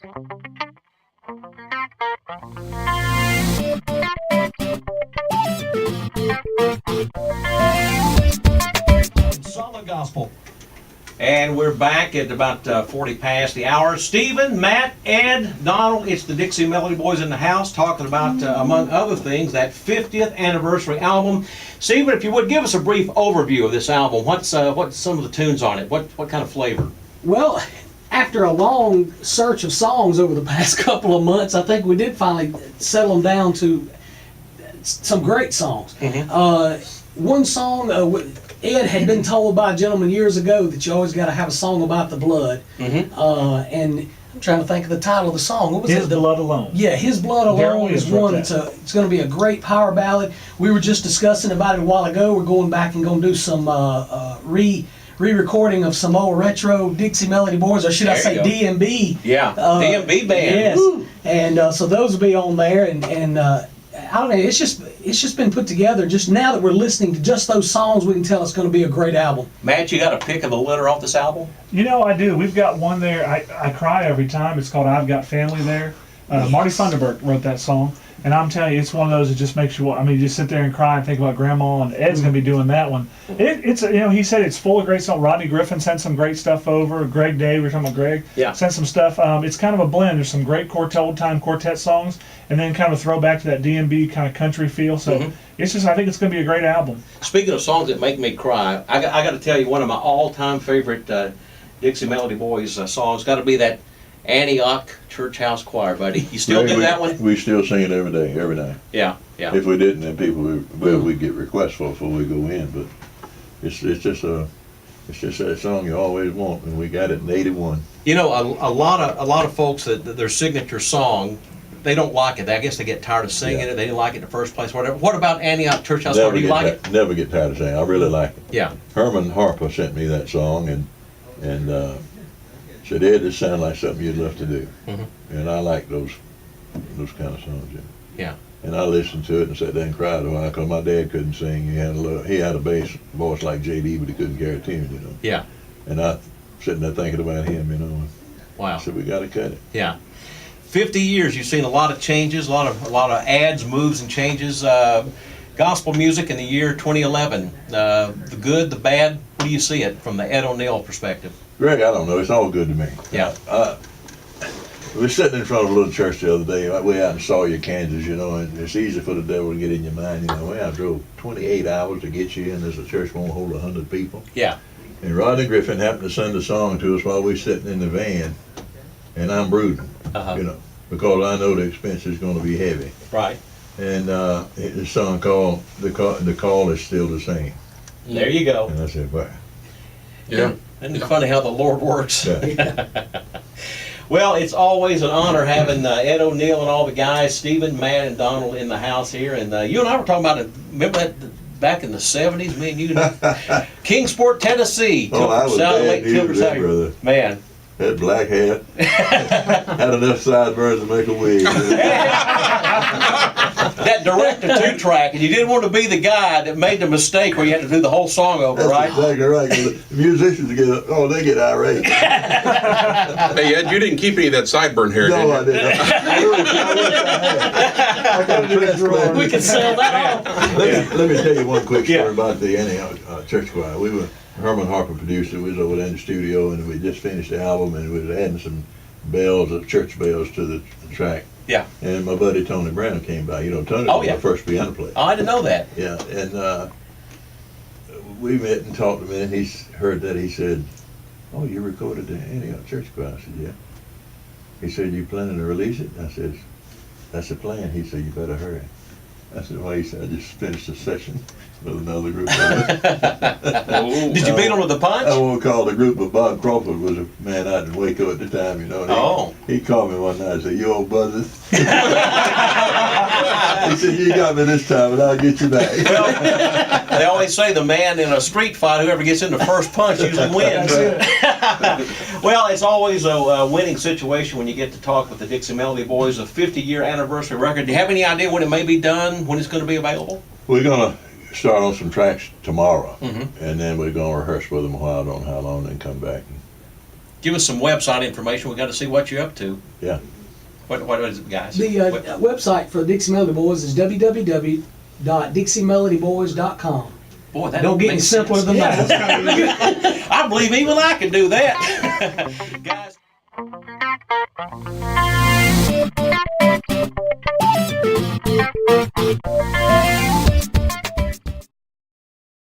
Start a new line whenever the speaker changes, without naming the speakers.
Solid gospel. And we're back at about 40 past the hour. Stephen, Matt, Ed, Donald, it's the Dixie Melody Boys in the house talking about, among other things, that 50th anniversary album. Stephen, if you would give us a brief overview of this album. What's some of the tunes on it? What kind of flavor?
Well, after a long search of songs over the past couple of months, I think we did finally settle them down to some great songs. One song, Ed had been told by a gentleman years ago that you always got to have a song about the blood. And I'm trying to think of the title of the song. What was
His
it?
Blood Alone.
Yeah, His Blood Alone is one. It's going to be a great power ballad. We were just discussing about it a while ago. We're going back and going to do some re-recording of some old retro Dixie Melody Boys, or should I say DMB?
Yeah, DMB band.
Yes, and so those will be on there, and I don't know. It's just been put together. Just now that we're listening to just those songs, we can tell it's going to be a great album.
Matt, you got a pick of the litter off this album?
You know, I do. We've got one there. I cry every time. It's called "I've Got Family There." Marty Funderburk wrote that song, and I'm telling you, it's one of those that just makes you. I mean, you just sit there and cry and think about Grandma, and Ed's going to be doing that one. It's he said it's full of great songs. Rodney Griffin sent some great stuff over. Greg Day, we were talking about Gregg.
Yeah.
Sent some stuff. It's kind of a blend. There's some great old time quartet songs, and then kind of a throwback to that DMB kind of country feel. So it's just, I think it's going to be a great album.
Speaking of songs that make me cry, I got to tell you, one of my all-time favorite Dixie Melody Boys songs got to be that Antioch Church House Choir, buddy. You still do that one?
We still sing it every day, every night.
Yeah, yeah.
If we didn't, then people we get requests for before we go in. But it's just that song you always want, and we got it in '81.
You know, a lot of folks that their signature song, they don't like it. I guess they get tired of singing it. They didn't like it in the first place. Whatever. What about Antioch Church House Choir? Do you like it?
Never get tired of saying. I really like it.
Yeah.
Herman Harper sent me that song, and said, "Ed, this sounds like something you'd love to do." And I like those kind of songs.
Yeah.
And I listened to it and sat there and cried a while because my dad couldn't sing. He had a bass voice like JD, but he couldn't carry a tune, you know.
Yeah.
And I sitting there thinking about him, you know.
Wow.
I said, we got to cut it.
Yeah. 50 years, you've seen a lot of changes, a lot of ads, moves, and changes. Gospel music in the year 2011, the good, the bad. What do you see it from the Ed O'Neill perspective?
Greg, I don't know. It's all good to me.
Yeah.
We were sitting in front of a little church the other day, way out in Sawyer, Kansas, you know, and it's easy for the devil to get in your mind, you know. I drove 28 hours to get you in. There's a church won't hold 100 people.
Yeah.
And Rodney Griffin happened to send a song to us while we were sitting in the van, and I'm brooding, you know, because I know the expense is going to be heavy.
Right.
And the song called "The Call Is Still the Same."
There you go.
And I said, "Wow."
Yeah. Isn't it funny how the Lord works?
Yeah.
Well, it's always an honor having Ed O'Neill and all the guys, Stephen, Matt, and Donald in the house here. And you and I were talking about it. Remember that back in the 70s, me and you, Kingsport, Tennessee.
Oh, I was bad news then, brother.
Man.
Had black hat, had enough sideburns to make a wig.
That direct-to-two track, and you didn't want to be the guy that made the mistake where you had to do the whole song over,
That's
right?
exactly right. The musicians they get irate.
Hey, Ed, you didn't keep any of that sideburn hair, did you?
No, I didn't. I got a transplant.
We can sell that off.
Let me tell you one quick story about the Antioch Church Choir. Herman Harper produced it. We was over there in the studio, and we just finished the album, and we was adding some bells, church bells, to the track.
Yeah.
And my buddy Tony Brown came by. You know, Tony was my first piano player.
Oh, I didn't know that.
Yeah, and we met and talked a minute. He heard that. He said, "Oh, you recorded the Antioch Church Choir?" I said, "Yeah." He said, "You planning to release it?" I said, "That's the plan." He said, "You better hurry." I said, "Why?" He said, "I just finished a session with another group."
Did you beat him with a punch?
I won't call the group, but Bob Crawford was a man out in Waco at the time, you know. He called me one night and said, "You old buzzard." He said, "You got me this time, and I'll get you back."
Well, they always say the man in a street fight, whoever gets in the first punch usually wins. Well, it's always a winning situation when you get to talk with the Dixie Melody Boys, a 50-year anniversary record. Do you have any idea when it may be done, when it's going to be available?
We're going to start on some tracks tomorrow, and then we're going to rehearse with them a while, I don't know how long, then come back.
Give us some website information. We got to see what you're up to.
Yeah.
What is it, guys?
The website for Dixie Melody Boys is www.dixiemelodyboys.com.
Boy, that
Don't get any
makes
simpler
sense.
than that.
I believe even I can do that. Guys.